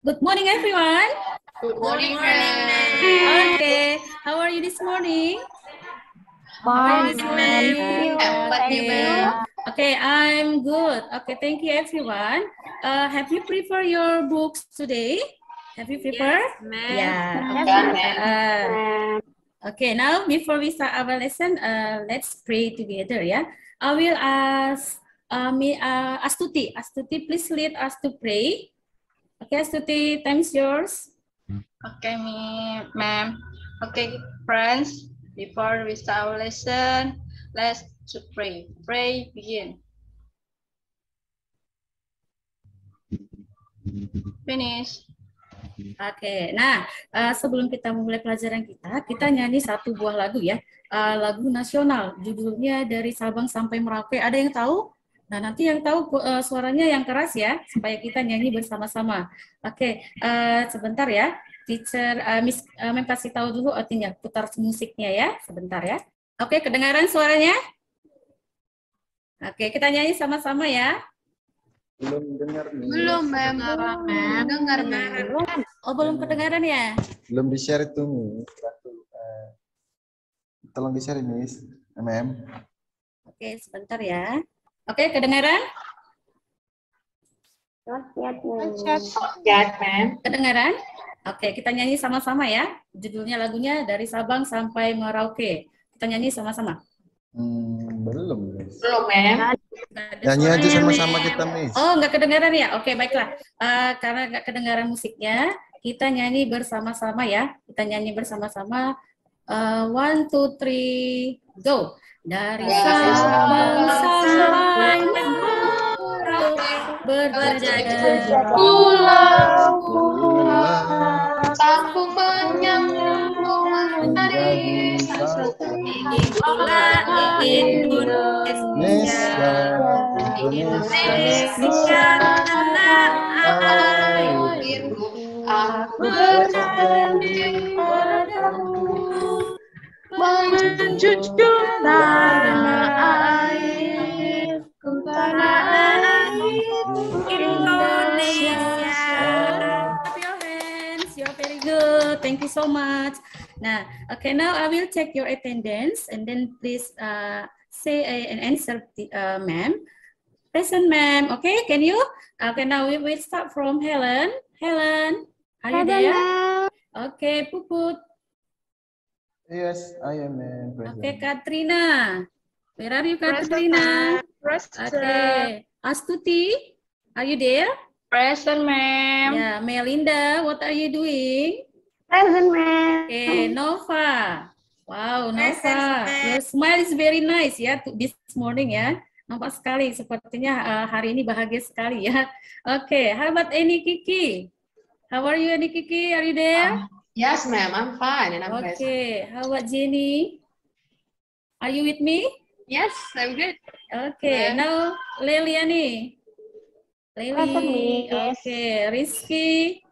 Good morning, everyone. Good morning, ma'am. Okay, how are you this morning? Fine, ma'am. Okay. Okay, I'm good. Okay, thank you, everyone. Have you prepared your books today? Have you prepared? Yes, Yeah. Okay, now before we start our lesson, let's pray together. Yeah, I will ask Astuti. Astuti, please lead us to pray. Okay, Astuti, time is yours. Okay, ma'am. Okay, friends, before we start our lesson, let's pray. Pray, begin. Finish. Oke, nah sebelum kita memulai pelajaran kita nyanyi satu buah lagu ya, lagu nasional, judulnya Dari Sabang Sampai Merauke. Ada yang tahu? Nah nanti yang tahu suaranya yang keras ya, supaya kita nyanyi bersama-sama. Oke, sebentar ya, teacher Miss Mem kasih tahu dulu artinya putar musiknya ya, sebentar ya. Oke, kedengaran suaranya? Oke, kita nyanyi sama-sama ya. Belum dengar nih. Belum, ma'am. Dengar, ma'am. Oh, belum kedengaran ya? Belum di-share itu, tolong di-share, Miss. MM. Oke, sebentar ya. Oke, kedengaran? Kedengaran? Oke, kita nyanyi sama-sama ya. Judulnya lagunya Dari Sabang Sampai Merauke. Kita nyanyi sama-sama. Belum, Miss. Belum, ma'am. Nyanyi aja sama-sama kita, Miss. Oh, nggak kedengaran ya? Oke, baiklah. Karena nggak kedengaran musiknya, kita nyanyi bersama-sama ya. Kita nyanyi bersama-sama. 1, 2, 3, go. Dari Sabang sampai Merauke, berjaga pulau, kampung menyambung dari itulah Indonesia, Indonesia tanah airku. Aku berjanji padamu menjunjung tanah air, tanah air Indonesia. Clap your hands. You're very good. Thank you so much. Nah, okay, now I will check your attendance and then please say an answer, ma'am. Present, ma'am. Okay, can you? Okay, now we will start from Helen. Helen, are you there? Okay, Puput. Yes, I am, ma'am. Okay, Katrina. Where are you, Katrina? Okay, Astuti, are you there? Present, ma'am. Yeah, Melinda, what are you doing? Present, ma'am. Okay, Nova. Wow, Nova, your smile is very nice ya this morning ya. Nampak sekali, sepertinya hari ini bahagia sekali ya. Okay, how about Eni Kiki? How are you, Eni Kiki? Are you there? Yes, ma'am. I'm fine and I'm present. Okay, how about Jenny? Are you with me? Yes, I'm good. Okay, now Leliani. Leli, okay, Rizky.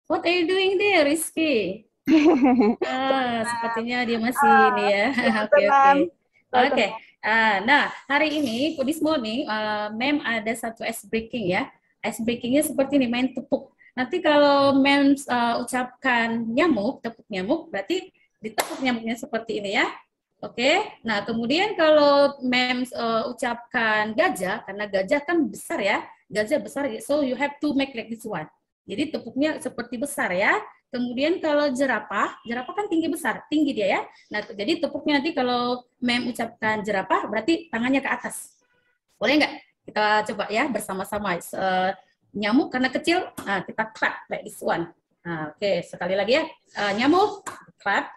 What are you doing there, Rizky? Sepertinya dia masih ini ya. Oke. Nah, hari ini, this morning, Mem ada satu ice breaking ya. Ice breakingnya seperti ini, main tepuk. Nanti kalau Mem ucapkan nyamuk, tepuk nyamuk, berarti ditepuk nyamuknya seperti ini ya. Oke. Nah, kemudian kalau Mem ucapkan gajah, karena gajah kan besar ya, gajah besar, so you have to make like this one. Jadi tepuknya seperti besar ya. Kemudian kalau jerapah, jerapah kan tinggi dia ya. Nah, jadi tepuknya nanti kalau Mem ucapkan jerapah, berarti tangannya ke atas. Boleh nggak? Kita coba ya bersama-sama. Nyamuk karena kecil, kita clap like this one. Oke, sekali lagi ya. Nyamuk, clap.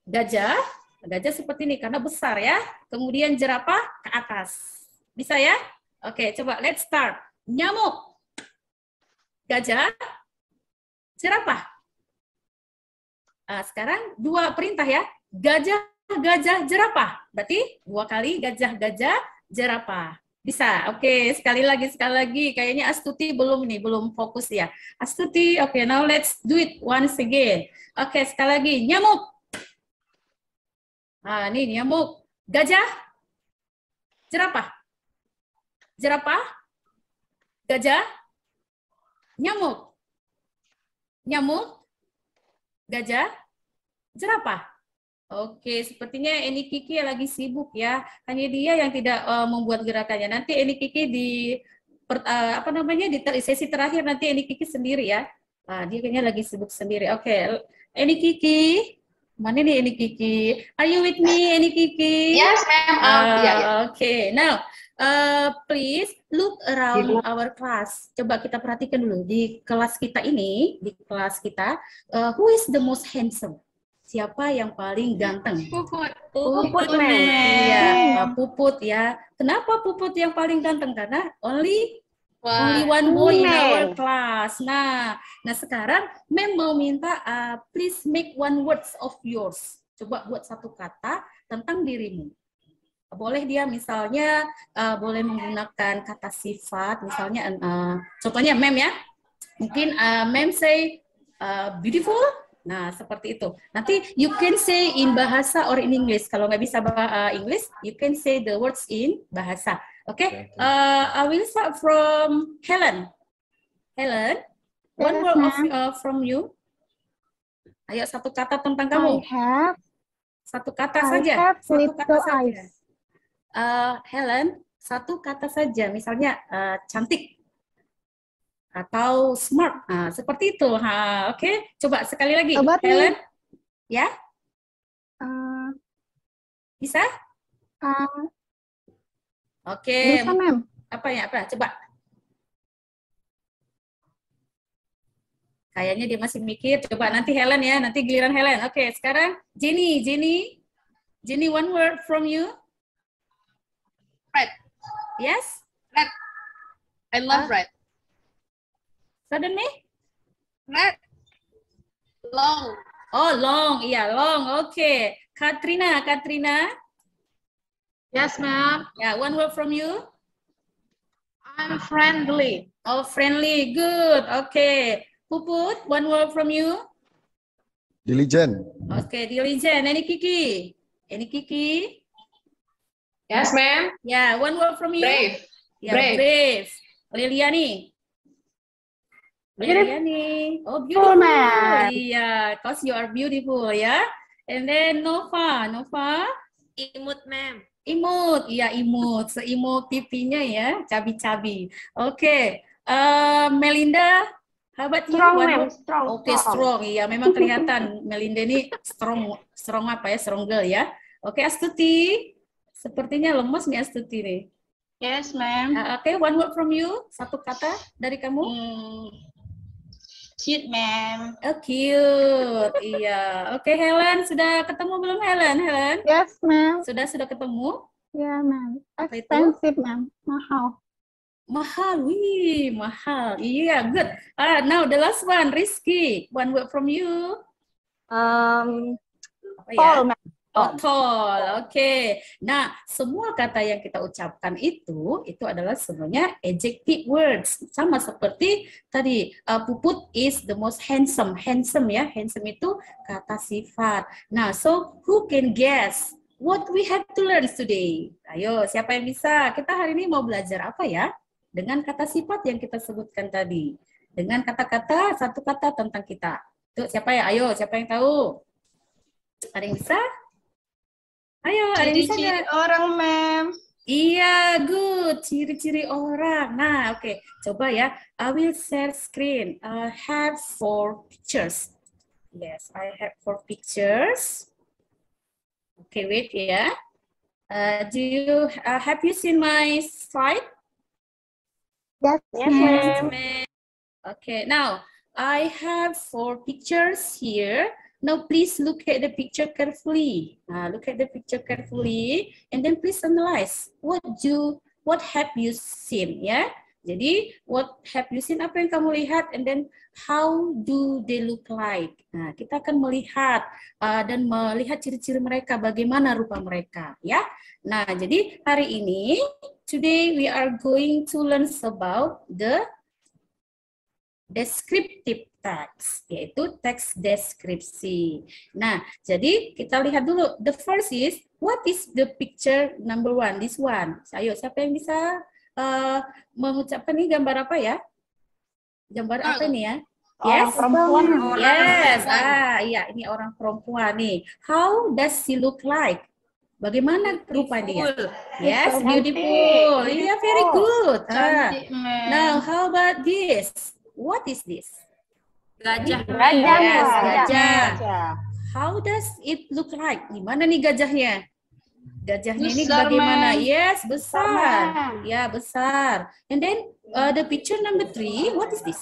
Gajah, gajah seperti ini karena besar ya. Kemudian jerapah ke atas. Bisa ya? Oke, coba let's start. Nyamuk, gajah, jerapah. Sekarang dua perintah ya. Gajah, gajah, jerapah. Berarti 2 kali gajah, gajah, jerapah. Bisa. Oke, sekali lagi. Kayaknya Astuti belum fokus ya. Astuti, oke, now let's do it once again. Oke, sekali lagi. Nyamuk. Nih nyamuk. Gajah, jerapah. Jerapah, gajah, nyamuk. Nyamuk? Gajah? Jerapah? Oke, sepertinya Eni Kiki lagi sibuk ya. Hanya dia yang tidak membuat gerakannya. Nanti Eni Kiki di di sesi terakhir nanti Eni Kiki sendiri ya. Dia kayaknya lagi sibuk sendiri. Oke, Eni Kiki. Mana nih Eni Kiki? Are you with me, Eni Kiki? Yes, ma'am. Okay, now please look around our class. Coba kita perhatikan dulu di kelas kita ini, who is the most handsome? Siapa yang paling ganteng? Puput. Puput, iya, Puput ya. Kenapa Puput yang paling ganteng? Karena only one boy in our class. Nah sekarang Mem mau minta please make one words of yours. Coba buat satu kata tentang dirimu. Boleh dia misalnya boleh menggunakan kata sifat, misalnya contohnya Mem ya. Mungkin Mem say beautiful. Nah, seperti itu. Nanti you can say in bahasa or in English. Kalau nggak bisa English, you can say the words in bahasa. Okay? I will start from Helen. Helen, one word from you. Ayo, satu kata tentang kamu. Satu kata saja. Satu kata saja. Helen, satu kata saja. Misalnya cantik. Atau smart, seperti itu. Oke. Coba sekali lagi, Helen. Ya? Bisa? Oke. Bisa, Mem. Apa? Coba. Kayaknya dia masih mikir. Coba nanti Helen ya, nanti giliran Helen. Oke, sekarang Jenny, one word from you. Red. Yes? Red. I love red. Suddenly? Red. Long. Oh, long. Iya, long. Oke. Katrina. Yes, ma'am. Ya, one word from you. I'm friendly. Oh, friendly. Good. Oke. Puput, one word from you. Diligent. Oke, diligent. Eni Kiki. Yes, ma'am. Ya, one word from you. Brave. Ya, brave. Liliani. Oh, beautiful. Iya, cause you are beautiful ya. And then Nova. Imut, ma'am. Imut, iya imut. Seimut pipinya ya, cabi-cabi. Oke. Melinda, how about you? Strong, ma'am. Oke, strong. Iya, memang kelihatan Melinda ini strong apa ya? Strong girl ya. Oke, Astuti. Sepertinya lemas nih Astuti nih. Yes, ma'am. Oke, one word from you. Satu kata dari kamu. Cute, ma'am. Oh, cute. Iya. Oke, Helen. Sudah ketemu belum, Helen? Yes, ma'am. Sudah ketemu? Ya, ma'am. Apa itu? Expensive, ma'am. Mahal. Wih, mahal. Iya, good. Now the last one, Rizky. One word from you. Apa ya? Tall, ma'am. Oh, tall. Oke. Nah, semua kata yang kita ucapkan itu adalah sebenarnya adjective words. Sama seperti tadi, Puput is the most handsome. Handsome ya, handsome itu kata sifat. Nah, so who can guess what we have to learn today? Ayo, siapa yang bisa? Kita hari ini mau belajar apa ya? Dengan kata sifat yang kita sebutkan tadi. Dengan kata-kata, satu kata tentang kita. Tuh, siapa ya? Ayo, siapa yang tahu? Ada yang bisa? Ayo, ada yang bisa Ciri-ciri nggak? orang, ma'am. Iya, good. Ciri-ciri orang. Nah, oke. Coba ya. I will share screen. I have 4 pictures. Yes, I have 4 pictures. Okay, wait ya. Have you seen my slide? Yes, ma'am. Okay, now I have 4 pictures here. Now please look at the picture carefully. Look at the picture carefully, and then please analyze what have you seen ya. Jadi what have you seen, apa yang kamu lihat, and then how do they look like. Nah, kita akan melihat dan melihat ciri-ciri mereka, bagaimana rupa mereka ya. Nah, jadi hari ini today we are going to learn about the descriptive text, yaitu teks deskripsi. Nah, jadi kita lihat dulu. The first is, what is the picture number 1? This one. Ayo, siapa yang bisa mengucapkan ini gambar apa ya? Gambar apa ini ya? Yes. Perempuan. Yes. Iya, ini orang perempuan nih. How does she look like? Bagaimana rupa dia? Yes, beautiful. Iya, very good. Cantik, ma'am. Now, how about this? What is this? Gajah. Gajah. Yes, Mbak. gajah. How does it look like? Gimana nih gajahnya? Gajahnya ini Besar, bagaimana? ma'am. Yes, besar. Ma'am. Ya, besar. And then the picture number 3, what is this?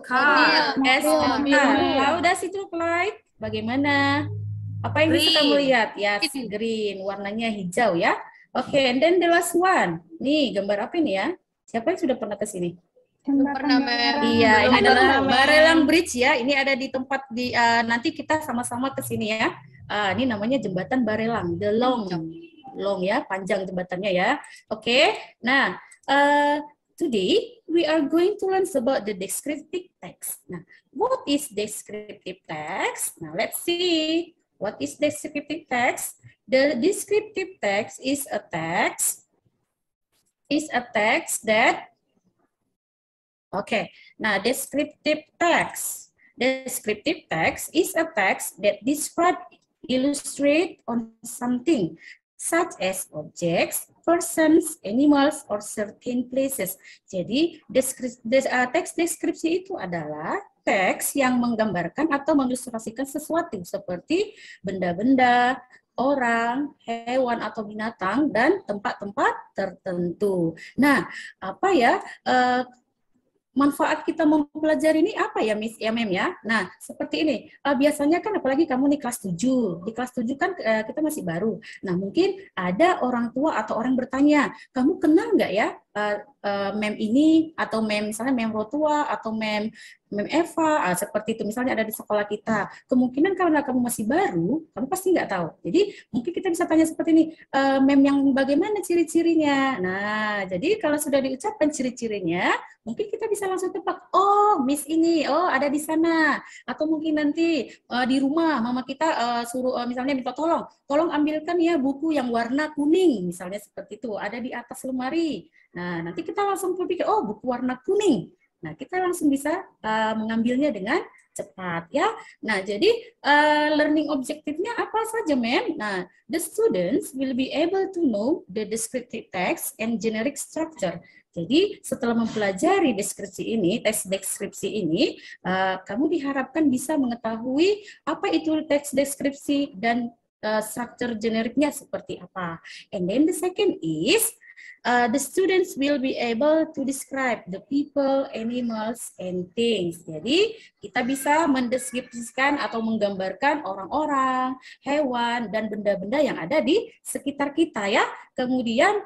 Car. Yes, Mobil. how does it look like? Bagaimana? Apa yang bisa kamu lihat? Yes, green. Warnanya hijau ya. Oke, and then the last one. Nih, gambar apa ini ya? Siapa yang sudah pernah ke sini? Pernah, ma'am. Iya, ini Belum adalah pernah, Ma'am. Barelang Bridge ya. Ini ada di tempat di nanti kita sama-sama ke sini ya. Ini namanya jembatan Barelang, the long ya, panjang jembatannya ya. Oke. Nah, today we are going to learn about the descriptive text. Nah, what is descriptive text? Now, let's see. What is descriptive text? The descriptive text is a text that now descriptive text. Descriptive text is a text that describe, illustrate on something, such as objects, persons, animals, or certain places. Jadi, teks deskripsi itu adalah teks yang menggambarkan atau mengilustrasikan sesuatu seperti benda-benda, orang, hewan atau binatang, dan tempat-tempat tertentu. Nah, apa ya manfaat kita mempelajari ini apa ya, Miss ya, Mem ya? Nah, seperti ini. Biasanya kan apalagi kamu di kelas 7. Di kelas 7 kan kita masih baru. Nah, mungkin ada orang tua atau orang bertanya, kamu kenal nggak ya Mem ini, atau Mem misalnya Mem Rotua atau Mem Eva, seperti itu misalnya ada di sekolah kita. Kemungkinan karena kamu masih baru, kamu pasti nggak tahu. Jadi mungkin kita bisa tanya seperti ini, Mem yang bagaimana ciri-cirinya? Nah, jadi kalau sudah diucapkan ciri-cirinya, mungkin kita bisa langsung tebak, oh Miss ini, oh ada di sana. Atau mungkin nanti di rumah mama kita suruh misalnya minta tolong ambilkan ya buku yang warna kuning, misalnya seperti itu, ada di atas lemari. Nah, nanti kita langsung berpikir, oh buku warna kuning. Nah, kita langsung bisa mengambilnya dengan cepat ya. Nah, jadi learning objektifnya apa saja, Mem? Nah, the students will be able to know the descriptive text and generic structure. Jadi, setelah mempelajari deskripsi ini, teks deskripsi ini, kamu diharapkan bisa mengetahui apa itu teks deskripsi dan struktur generiknya seperti apa. And then the second is the students will be able to describe the people, animals, and things. Jadi, kita bisa mendeskripsikan atau menggambarkan orang-orang, hewan, dan benda-benda yang ada di sekitar kita ya. Kemudian,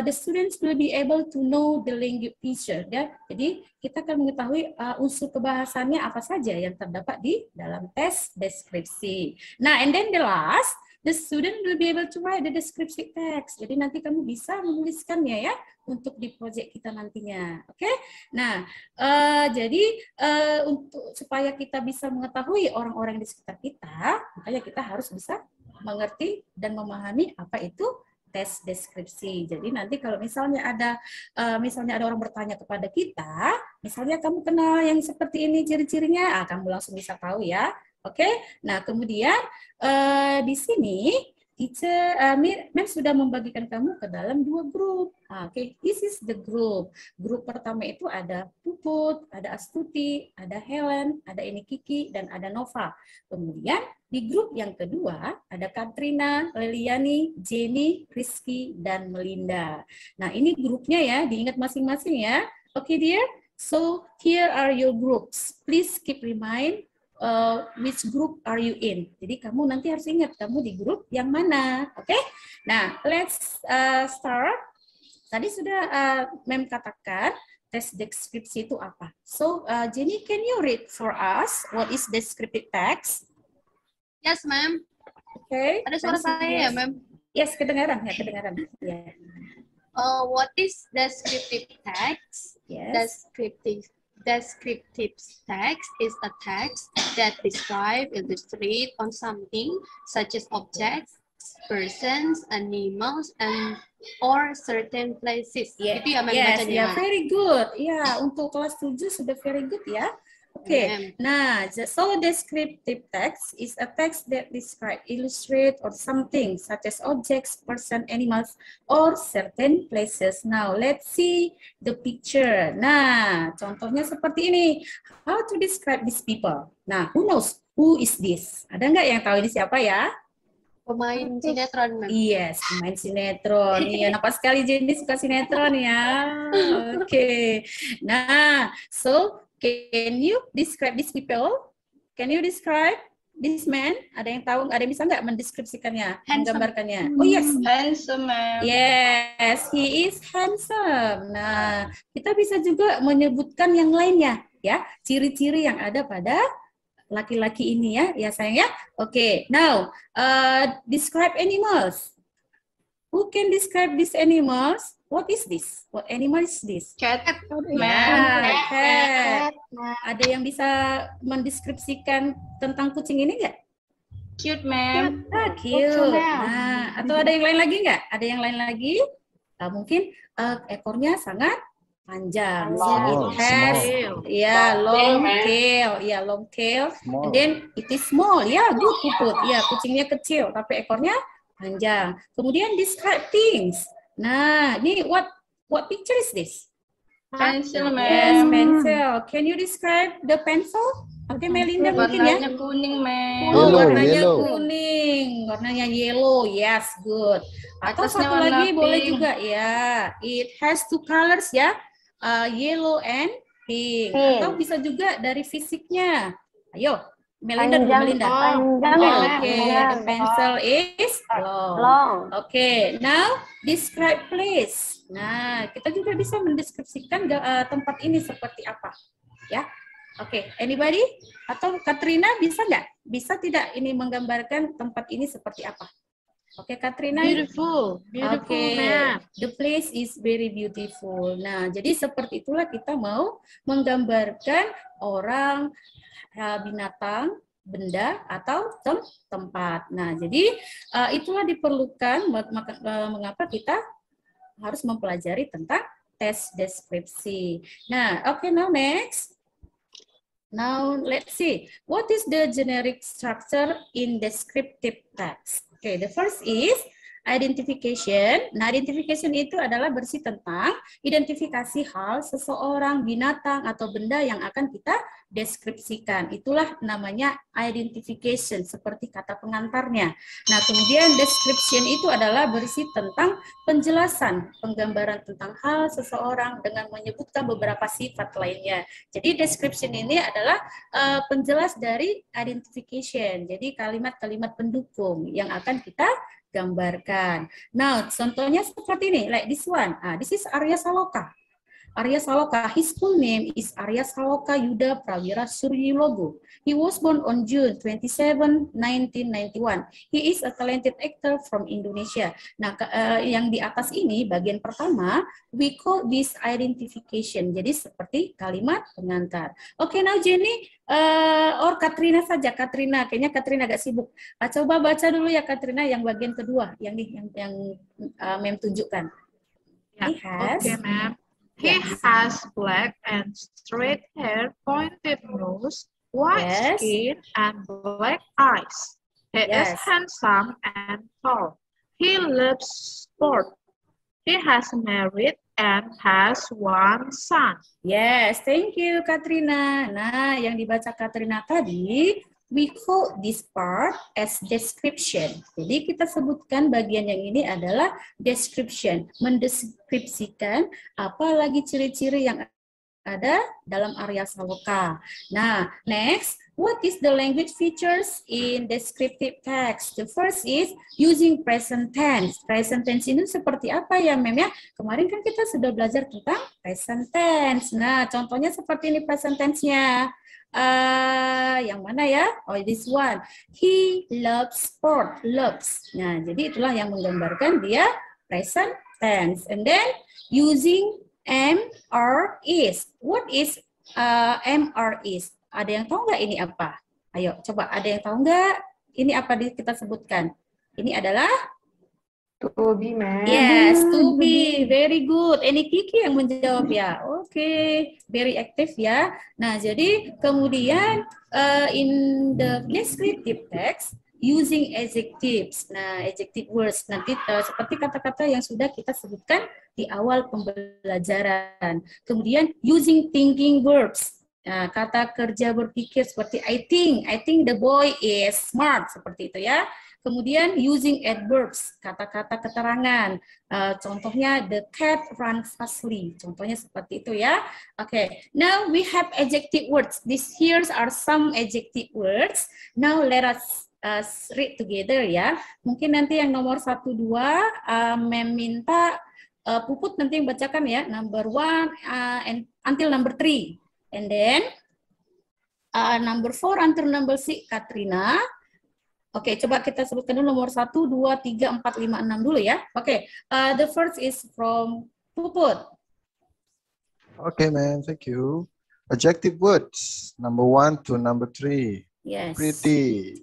the students will be able to know the language feature. Ya. Jadi, kita akan mengetahui unsur kebahasannya apa saja yang terdapat di dalam tes deskripsi. Nah, and then the last, the student will be able to write the descriptive text. Jadi nanti kamu bisa menuliskannya ya untuk di proyek kita nantinya. Oke? Nah, jadi untuk supaya kita bisa mengetahui orang-orang di sekitar kita, makanya kita harus bisa mengerti dan memahami apa itu tes deskripsi. Jadi nanti kalau misalnya ada orang bertanya kepada kita, misalnya kamu kenal yang seperti ini ciri-cirinya, kamu langsung bisa tahu ya. Oke, nah kemudian di sini teacher Mem sudah membagikan kamu ke dalam 2 grup. Oke, this is the group. Grup pertama itu ada Puput, ada Astuti, ada Helen, ada Eni Kiki, dan ada Nova. Kemudian di grup yang kedua ada Katrina, Leliani, Jenny, Rizky, dan Melinda. Nah ini grupnya ya, diingat masing-masing ya. Oke dear, so here are your groups. Please keep remind which group are you in. Jadi kamu nanti harus ingat kamu di grup yang mana, oke? Nah, let's start. Tadi sudah Mem katakan tes deskripsi itu apa. So, Jenny, can you read for us what is descriptive text? Yes, ma'am. Okay. Ada suara saya ya, ma'am? Yes, kedengaran ya, kedengaran. Yeah. What is descriptive text? Yes. Descriptive text is a text that describe, illustrate on something such as objects, persons, animals, and or certain places. Yeah. Itu ya, Yes, yeah, very good. Ya, untuk kelas 7 sudah very good ya. Okay, nah, so descriptive text is a text that describe, illustrate, or something such as objects, person, animals, or certain places. Now, let's see the picture. Nah, contohnya seperti ini. How to describe these people? Nah, who knows? Who is this? Ada nggak yang tahu ini siapa ya? Pemain sinetron, Ma'am. Yes, pemain sinetron. Iya, nampak sekali Jenny suka sinetron ya. Oke. Nah, so can you describe these people? Can you describe this man? Ada yang tahu? Ada yang bisa nggak mendeskripsikannya, menggambarkannya? Oh yes. Handsome, ma'am. Yes, he is handsome. Nah, kita bisa juga menyebutkan yang lainnya, ya, ciri-ciri yang ada pada laki-laki ini ya sayang ya. Oke, now describe animals. Who can describe these animals? What is this? What animal is this? Cat, Ya, cat. Ada yang bisa mendeskripsikan tentang kucing ini nggak? Cute, ma'am. Ah, cute. Nah, atau ada yang lain lagi nggak? Ada yang lain lagi? Mungkin ekornya sangat panjang. Small, It has, long tail. Long tail. Small. And then it is small. Ya, good puput. Ya, kucingnya kecil, tapi ekornya panjang. Kemudian describe things. Nah, ini what picture is this? Pencil, Yes, ma'am. pencil. Can you describe the pencil? Oke, Melinda mungkin ya. Warnanya kuning, ma'am. Oh, Yellow, warnanya yellow. kuning. Warnanya yellow. Yes, good. Atau Atasnya satu warna lagi boleh pink. juga ya. It has two colors ya. Yellow and pink. Atau bisa juga dari fisiknya. Ayo, Melinda dulu, Melinda. Oke, the pencil is long. Oke, now describe place. Nah, kita juga bisa mendeskripsikan tempat ini seperti apa. Ya. Oke, anybody? Atau Katrina bisa nggak? Bisa tidak ini menggambarkan tempat ini seperti apa? Oke, Katrina. Beautiful. Oke, the place is very beautiful. Nah, jadi seperti itulah kita mau menggambarkan orang, binatang, benda, atau tempat. Nah, jadi itulah diperlukan mengapa kita harus mempelajari tentang tes deskripsi. Nah, oke, now next. Now, let's see. What is the generic structure in descriptive text? Okay, the first is identification. Nah, identification itu adalah bersih tentang identifikasi hal, seseorang, binatang, atau benda yang akan kita deskripsikan. Itulah namanya identification, seperti kata pengantarnya. Nah, kemudian description itu adalah bersih tentang penjelasan, penggambaran tentang hal, seseorang, dengan menyebutkan beberapa sifat lainnya. Jadi, description ini adalah penjelas dari identification. Jadi, kalimat-kalimat pendukung yang akan kita gambarkan. Nah, contohnya seperti ini, like this one. This is Arya Saloka. Arya Saloka, his full name is Arya Saloka Yuda Prawira Suryilogo. He was born on June 27, 1991. He is a talented actor from Indonesia. Nah, yang di atas ini, bagian pertama, we call this identification. Jadi seperti kalimat pengantar. Oke, now Jenny, or Katrina saja. Katrina, kayaknya Katrina agak sibuk. Coba baca dulu ya Katrina yang bagian kedua, yang Mem tunjukkan. Yeah. Okay, ma'am. He has black and straight hair, pointed nose, white skin, and black eyes. He is handsome and tall. He loves sport. He has married and has one son. Yes, thank you, Katrina. Nah, yang dibaca Katrina tadi, we call this part as description. Jadi kita sebutkan bagian yang ini adalah description, mendeskripsikan apalagi ciri-ciri yang ada dalam Arya Saloka. Nah, next, what is the language features in descriptive text? The first is using present tense. Present tense ini seperti apa ya, Mem ya? Kemarin kan kita sudah belajar tentang present tense. Nah, contohnya seperti ini present tense-nya. Yang mana ya? Oh, this one. He loves sport. Loves. Nah, jadi itulah yang menggambarkan dia present tense. And then using am, are, is. What is am, are, is? Ada yang tahu nggak ini apa? Ayo, coba ada yang tahu nggak? Ini apa kita sebutkan? Ini adalah To be, ma'am. Yes, to be. Very good. Ini Kiki yang menjawab ya. Oke, very active ya. Nah, jadi kemudian in the descriptive text using adjectives. Nah, adjective words nanti seperti kata-kata yang sudah kita sebutkan di awal pembelajaran. Kemudian using thinking verbs. Nah, kata kerja berpikir seperti I think the boy is smart, seperti itu ya. Kemudian using adverbs, kata-kata keterangan. Contohnya the cat runs fastly. Contohnya seperti itu ya. Okay, now we have adjective words. These here are some adjective words. Now let us read together ya. Mungkin nanti yang nomor 1, 2, Mem minta Puput nanti yang bacakan ya. Number 1 and until number 3. And then number 4 until number 6 Katrina. Oke, coba kita sebutkan dulu nomor 1, 2, 3, 4, 5, 6 dulu ya. Oke, the first is from Puput. Okay, man. Thank you. Adjective words. Number 1 to number 3. Yes. Pretty.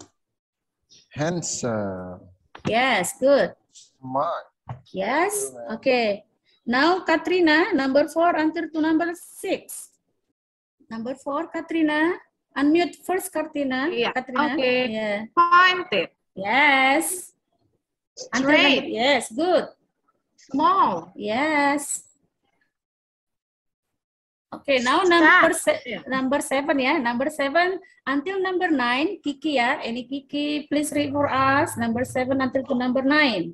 Handsome. Yes, good. Smart. Yes, okay. Now, Katrina, number 4 until to number 6. Number 4, Katrina. Unmute first, Katrina. Yeah, Katrina. okay. Yeah. Pointed. Yes. Straight. Yes, good. Small. Yes. Okay, now number 7 ya. Number 7 until number 9, Kiki ya. Any Kiki, please read for us. Number 7 until to number 9.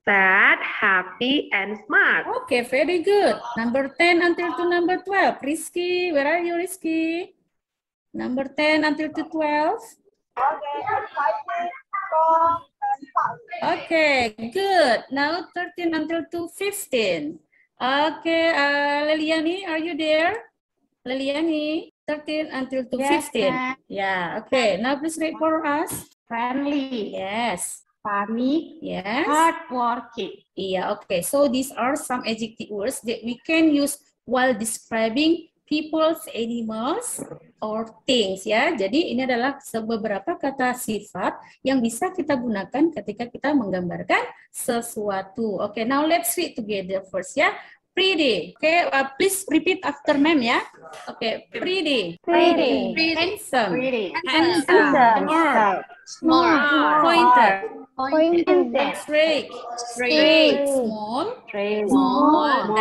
Sad, happy, and smart. Okay, very good. Number 10 until to number 12. Rizky, where are you, Rizky? Number 10 until to 12. Okay, good. Now 13 until to 15. Okay, Leliani, are you there? Leliani, 13 until to 15. Yeah, okay. Now please read for us. Friendly, Yes. funny, Yes. hardworking. Yeah, okay. So these are some adjective words that we can use while describing people's, animals, or things ya. Jadi ini adalah beberapa kata sifat yang bisa kita gunakan ketika kita menggambarkan sesuatu. Okay, now let's read together first ya. Pretty. Okay, please repeat after ma'am ya. Okay, pretty. Pretty. Handsome. Pretty. Handsome. Smart. Pointer. Pointed. Straight. Straight. Small. Small.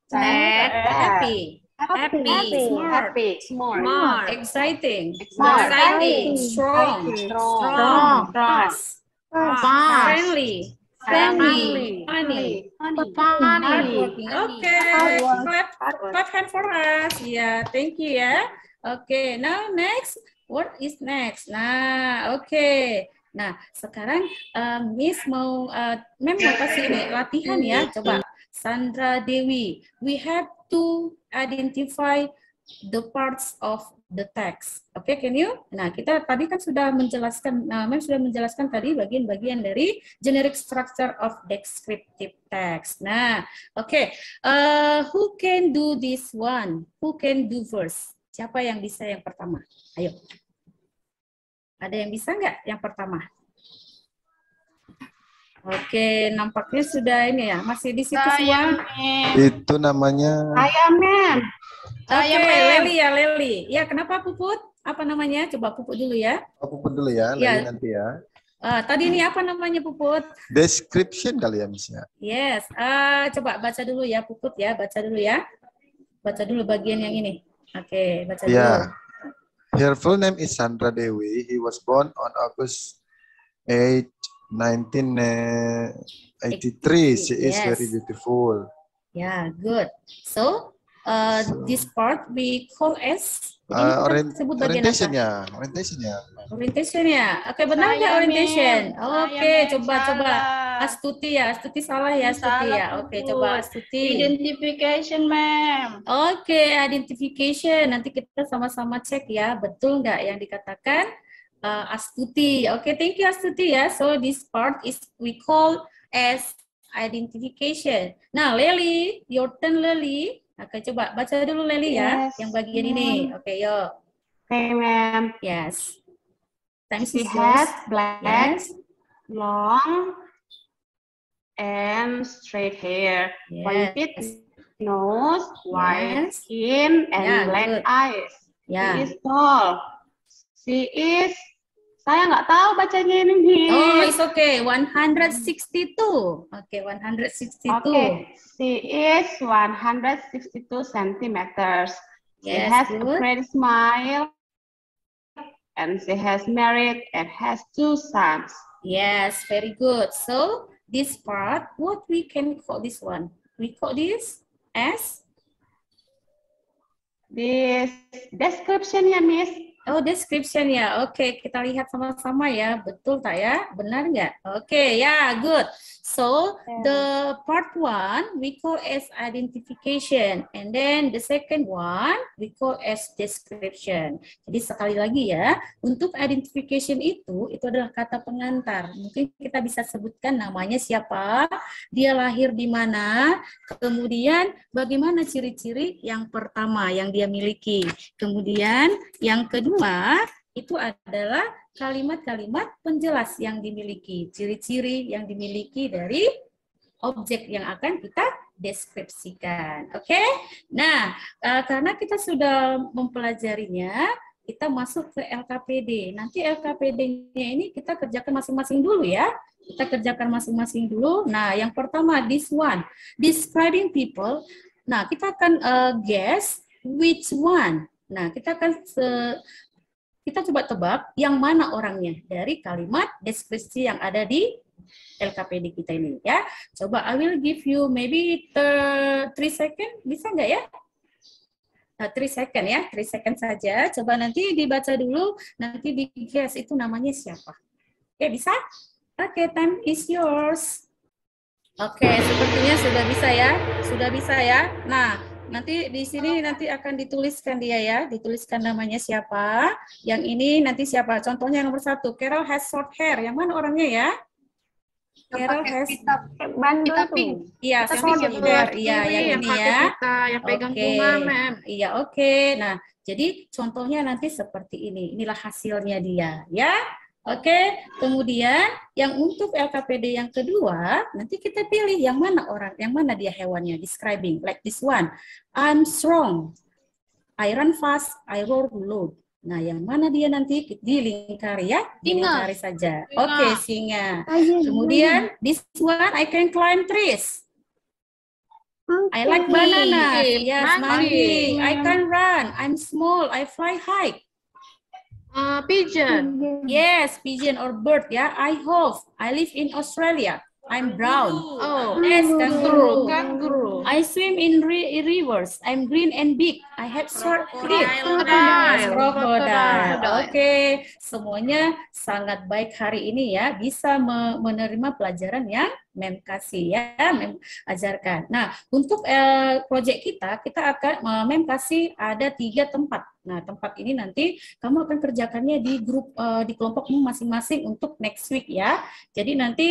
Sad. Happy. Smart. Smart. Exciting. Exciting. Strong. Strong. Fast. Friendly. Funny. Hardworking. Okay. Clap hand for us. Yeah, thank you ya. Okay, now next. What is next? Nah, okay. Nah, sekarang Miss mau Mem mau kasih ini latihan ya. Coba Sandra Dewi. We have to identify the parts of the text. Oke, can you? Nah, kita tadi kan sudah menjelaskan, Mem sudah menjelaskan tadi bagian-bagian dari generic structure of descriptive text. Nah, oke. Who can do this one? Who can do first? Siapa yang bisa yang pertama? Ayo. Ada yang bisa nggak yang pertama? Oke, nampaknya sudah ini ya, masih di situ semua. Itu namanya. Oke, Leli ya, Leli. Ya, kenapa Puput? Apa namanya? Coba Puput dulu ya. Puput dulu ya, Ya. nanti ya. Tadi ini apa namanya Puput? Description kali ya, Miss ya. Yes. Coba baca dulu ya Puput ya, baca dulu ya. Baca dulu bagian yang ini. Oke, baca dulu. Yeah. Her full name is Sandra Dewi. He was born on August 8, 1983. She is Yes. very beautiful. Ya, good. So, this part we call as sebut bagian Orientation apa? ya, orientation ya. Orientation ya. Oke, benar nggak orientation? Oke, coba. Astuti ya, Astuti salah ya, Astuti ya. Oke, coba Astuti. Identification, ma'am. Oke, identification. Nanti kita sama-sama cek ya, betul nggak yang dikatakan Astuti. Oke, thank you Astuti ya. So this part is we call as identification. Nah, Leli, your turn Leli. Oke, coba baca dulu Leli ya, yang bagian ini. Oke, yuk. Okay, ma'am. Yes. Thanks, She Miss has Rose. black, Yes. long, and straight hair. Yes. Pointed nose, white Yes. skin, and Yeah, black good. eyes. Yeah. She is tall. She is, saya nggak tahu bacanya ini. Oh, it's okay. 162. Okay, 162. Okay, she is 162 centimeters. She Yes, has a good. pretty smile, and she has married and has 2 sons. Yes, very good. So this part, what we can call this one? We call this as This description ya, Miss. oh description ya. Oke, kita lihat sama-sama ya. Betul tak ya? Benar nggak? Oke, ya, good. So the part 1 we call as identification, and then the second one we call as description. Jadi sekali lagi ya, untuk identification itu adalah kata pengantar. Mungkin kita bisa sebutkan namanya siapa, dia lahir di mana, kemudian bagaimana ciri-ciri yang pertama yang dia miliki. Kemudian yang kedua itu adalah kalimat-kalimat penjelas yang dimiliki, ciri-ciri yang dimiliki dari objek yang akan kita deskripsikan. Oke? Nah, karena kita sudah mempelajarinya, kita masuk ke LKPD. Nanti LKPD-nya ini kita kerjakan masing-masing dulu ya. Kita kerjakan masing-masing dulu. Nah, yang pertama, this one. Describing people. Nah, kita akan guess which one. Nah, kita akan kita coba tebak yang mana orangnya dari kalimat deskripsi yang ada di LKPD kita ini ya. Coba I will give you maybe 3 second, bisa nggak ya? 3 second ya, 3 second saja. Coba nanti dibaca dulu, nanti di guess itu namanya siapa. Oke, bisa? Oke, time is yours. Oke, sepertinya sudah bisa ya, sudah bisa ya. Nah, nanti di sini nanti akan dituliskan dia ya, dituliskan namanya siapa. Yang ini nanti siapa? Contohnya yang nomor 1, Carol has short hair. Yang mana orangnya ya? Carol has Bandul pink. iya, Yang short di hair. sebelah Iya, kiri, yang ini pakai ya. kita, yang pegang Oke. bunga, Mem. Iya, oke. Nah, jadi contohnya nanti seperti ini. Inilah hasilnya dia, ya. Oke, kemudian yang untuk LKPD yang kedua, nanti kita pilih yang mana orang, yang mana dia hewannya, describing, like this one. I'm strong, I run fast, I roar loud. Nah, yang mana dia nanti dilingkari ya, dilingkari saja. Oke, singa. Kemudian this one, I can climb trees. I like banana. Yes, monkey. I can run. I'm small. I fly high. Pigeon. Yes, pigeon or bird. Yeah, I hope. I live in Australia. I'm brown. Oh, Yes, kangaroo. kangaroo. I swim in rivers. I'm green and big. I have short teeth. Crocodile. Crocodile. Oke, semuanya sangat baik hari ini ya. Bisa menerima pelajaran yang Mem kasih ya, Mem ajarkan. Nah, untuk proyek kita akan Mem kasih ada 3 tempat. Nah, tempat ini nanti kamu akan kerjakannya di grup di kelompokmu masing-masing untuk next week ya. Jadi nanti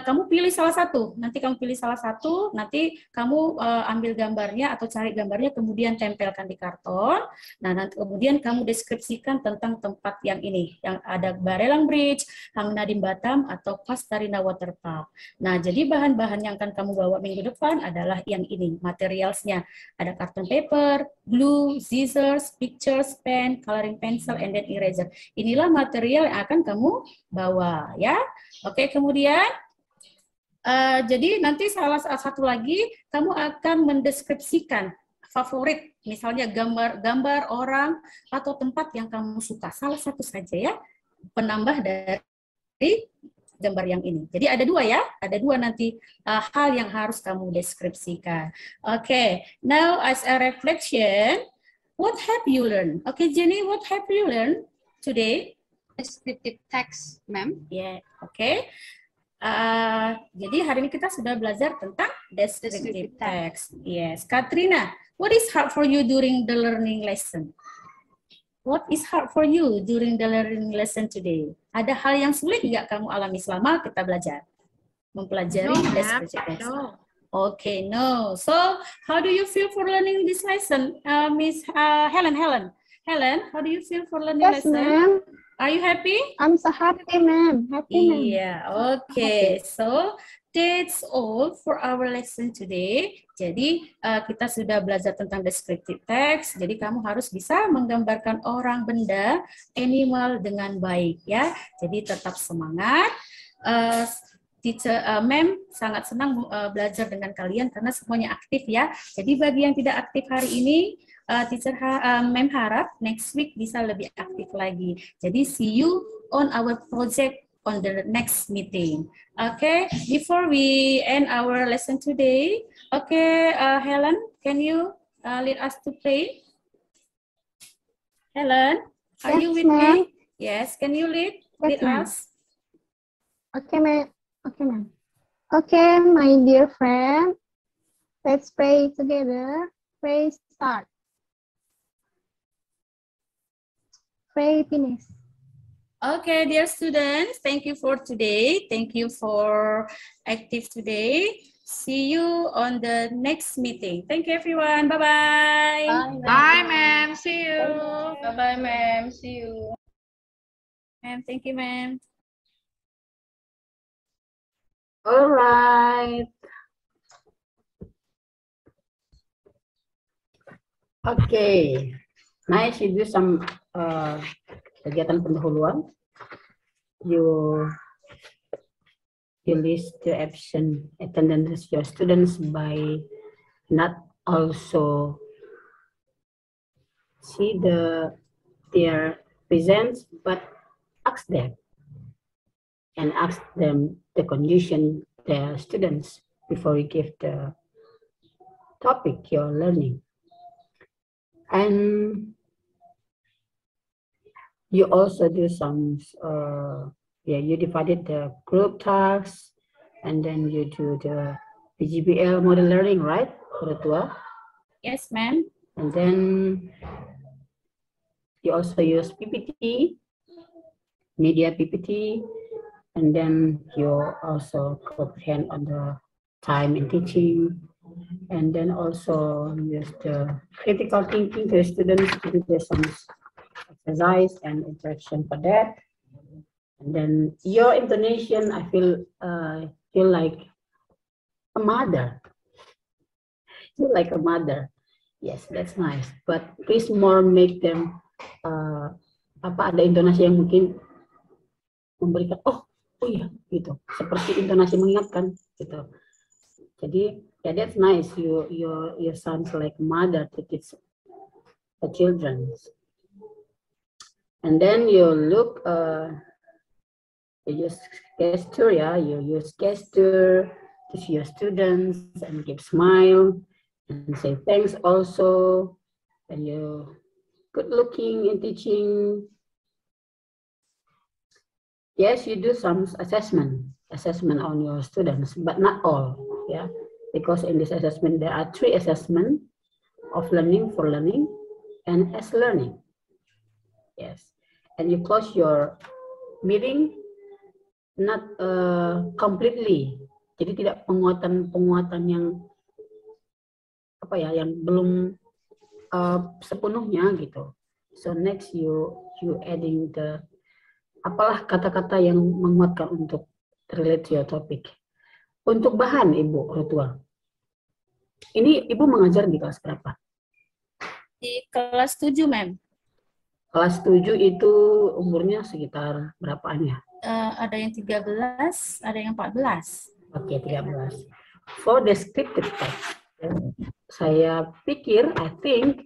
kamu pilih salah satu. Nanti kamu pilih salah satu, nanti kamu ambil gambarnya atau cari gambarnya kemudian tempelkan di karton. Nah, nanti kemudian kamu deskripsikan tentang tempat yang ini, yang ada Barelang Bridge, Hang Nadim Batam atau Pastarina Water Park. Nah, jadi bahan-bahan yang akan kamu bawa minggu depan adalah yang ini, materialsnya. Ada karton paper, glue, scissors, pictures, pen, coloring pencil, and then eraser. Inilah material yang akan kamu bawa ya. Oke, kemudian jadi nanti salah satu lagi kamu akan mendeskripsikan favorit, misalnya gambar orang atau tempat yang kamu suka. Salah satu saja ya, penambah dari gambar yang ini. Jadi ada 2 ya, ada 2 nanti hal yang harus kamu deskripsikan. Oke, now as a reflection, what have you learned? Okay, Jenny, what have you learned today? Descriptive text, ma'am. Yeah, okay. Jadi hari ini kita sudah belajar tentang descriptive text. Yes, Katrina, what is hard for you during the learning lesson? What is hard for you during the learning lesson today? Ada hal yang sulit nggak kamu alami selama kita belajar? Mempelajari descriptive text. No. Okay, no. So, how do you feel for learning this lesson, Miss Helen? Helen, how do you feel for learning Yes, lesson? ma'am. Are you happy? I'm so happy, ma'am. Happy, ma'am. Iya, oke. So, that's all for our lesson today. Jadi kita sudah belajar tentang descriptive text. Jadi kamu harus bisa menggambarkan orang, benda, animal dengan baik ya. Jadi tetap semangat. Mem sangat senang belajar dengan kalian karena semuanya aktif ya. Jadi bagi yang tidak aktif hari ini, Mem harap next week bisa lebih aktif lagi. Jadi see you on our project on the next meeting. Okay, before we end our lesson today, okay, Helen, can you lead us to pray? Helen, are you with me? Yes, can you lead us? Okay, ma'am. Okay, ma'am. Okay, my dear friend, let's pray together. Pray start. Pray finish. Okay, dear students, thank you for today. Thank you for active today. See you on the next meeting. Thank you, everyone. Bye-bye. Bye, ma'am. See you. Bye-bye, ma'am. See you. Ma'am, thank you, ma'am. All right. Okay. Nice. You do some kegiatan pendahuluan. You list the absent attendance your students by not also see their presence, but ask them the condition their students before you give the topic you're learning. And you also do some, you divided the group tasks, and then you do the PGBL model learning, right? Yes, ma'am. And then you also use PPT, media PPT, and then you also comprehend on the time in teaching, and then also use the critical thinking to students to do some exercise and interaction for that. And then your intonation, I feel like a mother. You like a mother. Yes, that's nice. But please more make them ada intonasi yang mungkin memberikan oh iya gitu, seperti intonasi mengingatkan gitu. Jadi yeah, that's nice. You sounds like a mother to teach the children. And then you look, you use gesture, yeah. You use gesture to see your students and give smile and say thanks also. And you good looking in teaching. Yes, you do some assessment on your students, but not all, yeah. Because in this assessment there are 3 assessments of learning, for learning, and as learning. Yes. And you close your meeting not completely. Jadi tidak penguatan yang apa ya, yang belum sepenuhnya gitu. So next you adding the apalah kata-kata yang menguatkan untuk relate to your topic. Untuk bahan Ibu Rotua. Ini Ibu mengajar di kelas berapa? Di kelas 7, ma'am. Kelas 7 itu umurnya sekitar berapaan ya? Ada yang 13, ada yang 14. Oke, 13. For descriptive text, saya pikir, I think,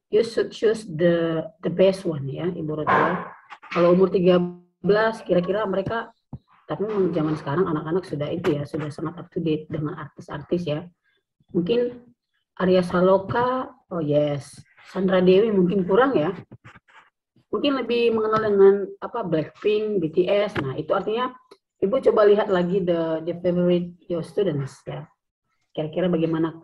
you should choose the best one ya, Ibu Rotua. Kalau umur 13, kira-kira mereka, tapi memang zaman sekarang anak-anak sudah itu ya, sudah sangat up to date dengan artis-artis ya. Mungkin Arya Saloka, oh yes, Sandra Dewi mungkin kurang ya. Mungkin lebih mengenal dengan apa Blackpink, BTS. Nah, itu artinya Ibu coba lihat lagi the favorite your students ya. Kira-kira bagaimana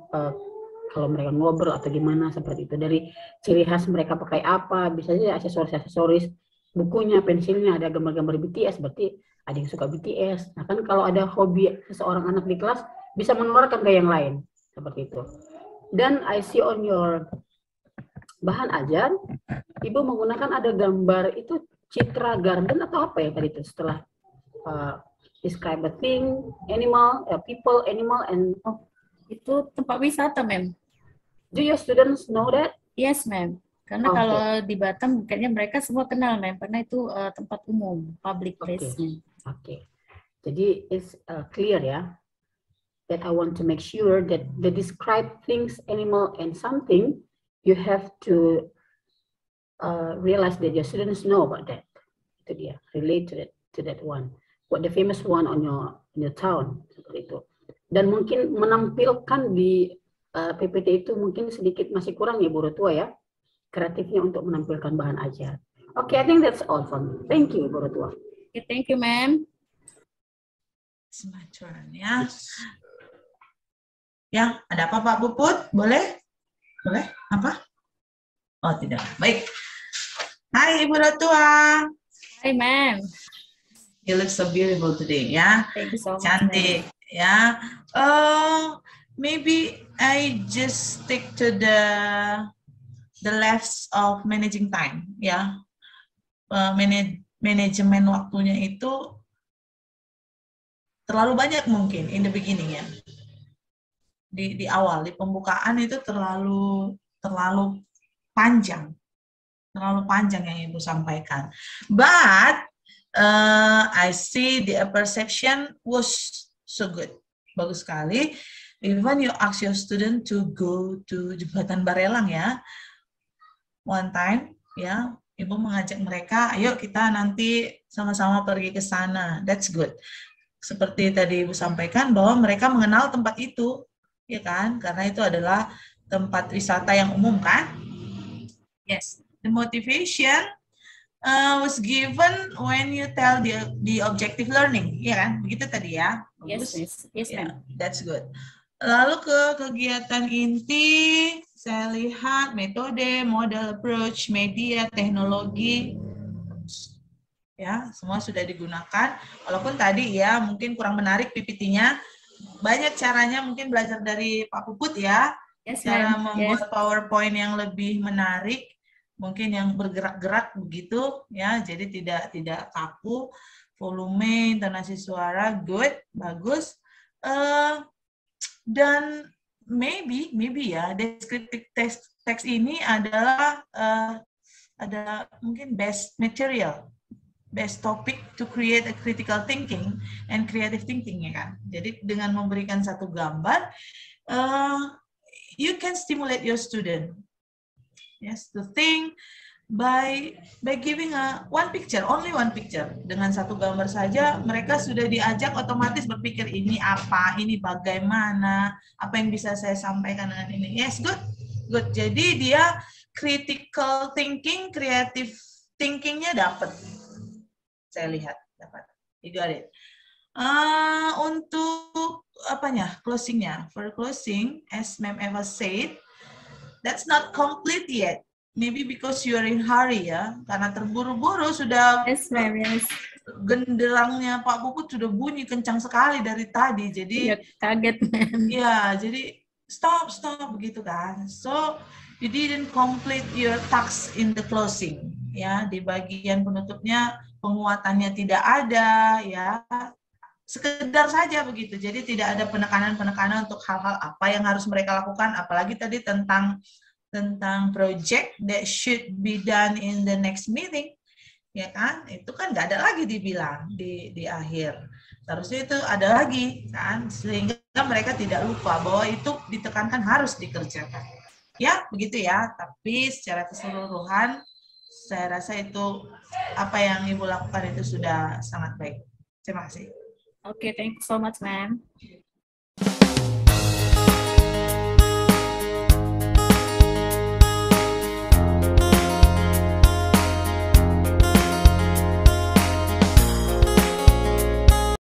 kalau mereka ngobrol atau gimana seperti itu. Dari ciri khas mereka pakai apa, bisa saja aksesoris, bukunya, pensilnya ada gambar-gambar BTS, berarti ada yang suka BTS. Nah, kan kalau ada hobi seseorang anak di kelas bisa menularkan ke yang lain seperti itu. Dan I see on your bahan ajar, Ibu menggunakan ada gambar itu Citra Garden atau apa ya tadi itu setelah describe a thing, animal, people, animal, and Itu tempat wisata, ma'am. do your students know that? Yes, ma'am. Karena kalau di Batam, kayaknya mereka semua kenal, ma'am. Karena itu tempat umum, public place. Oke. Jadi it's clear ya. That I want to make sure that the describe things, animal, and something, you have to realize that your students know about that. Itu dia, relate to that one. What the famous one on your town, seperti itu. Dan mungkin menampilkan di PPT itu mungkin sedikit masih kurang ya Bu Rotua ya, kreatifnya untuk menampilkan bahan ajar. Oke, I think that's all for me. Thank you Bu Rotua. Okay, thank you, ma'am. Semacam ya. Ya, ada apa Pak Puput? Boleh? Boleh? Apa? Oh, tidak. Baik. Hai Ibu Rotua. Hi, ma'am. You look so beautiful today, ya. Thank you so much. Cantik, ya. Maybe I just stick to the left of managing time, ya. Manajemen waktunya itu terlalu banyak mungkin in the beginning ya. Di awal, di pembukaan itu terlalu panjang yang Ibu sampaikan. But I see the perception was so good, bagus sekali. Even you ask your student to go to Jembatan Barelang ya, one time ya, Ibu mengajak mereka, ayo kita nanti sama-sama pergi ke sana. That's good. Seperti tadi Ibu sampaikan bahwa mereka mengenal tempat itu. Ya kan, karena itu adalah tempat wisata yang umum kan? Yes, the motivation was given when you tell the objective learning, ya kan? Begitu tadi ya? Yes, yes, yeah, that's good. Lalu ke kegiatan inti, saya lihat metode, model approach, media, teknologi, ya semua sudah digunakan. Walaupun tadi ya mungkin kurang menarik PPT-nya. Banyak caranya mungkin belajar dari Pak Puput ya, cara membuat PowerPoint yang lebih menarik, mungkin yang bergerak-gerak begitu ya, jadi tidak kaku, volume, intonasi suara, good, bagus, dan maybe ya descriptive text ini adalah mungkin best material. Best topic to create a critical thinking and creative thinking ya kan. Jadi dengan memberikan satu gambar, you can stimulate your student, yes, to think by giving one picture, only one picture. Dengan satu gambar saja, mereka sudah diajak otomatis berpikir ini apa, ini bagaimana, apa yang bisa saya sampaikan dengan ini. Yes, good, good. Jadi dia critical thinking, creative thinkingnya dapat. Saya lihat dapat. You got it. Untuk apanya? Closingnya. For closing, as Ma'am Eva said, that's not complete yet. Maybe because you are in hurry ya, karena terburu-buru sudah. Yes, ma'am. Yes. Genderangnya Pak Puput sudah bunyi kencang sekali dari tadi. Jadi ya, kaget, ma'am. Ya, jadi stop begitu kan. So you didn't complete your task in the closing. Ya, di bagian penutupnya penguatannya tidak ada ya, sekedar saja begitu. Jadi tidak ada penekanan untuk hal-hal apa yang harus mereka lakukan, apalagi tadi tentang project that should be done in the next meeting, ya kan? Itu kan nggak ada lagi dibilang di akhir. Harusnya itu ada lagi kan, sehingga mereka tidak lupa bahwa itu ditekankan harus dikerjakan. Ya, begitu ya. Tapi secara keseluruhan saya rasa itu apa yang Ibu lakukan itu sudah sangat baik. Terima kasih. Okay, thank you so much, ma'am.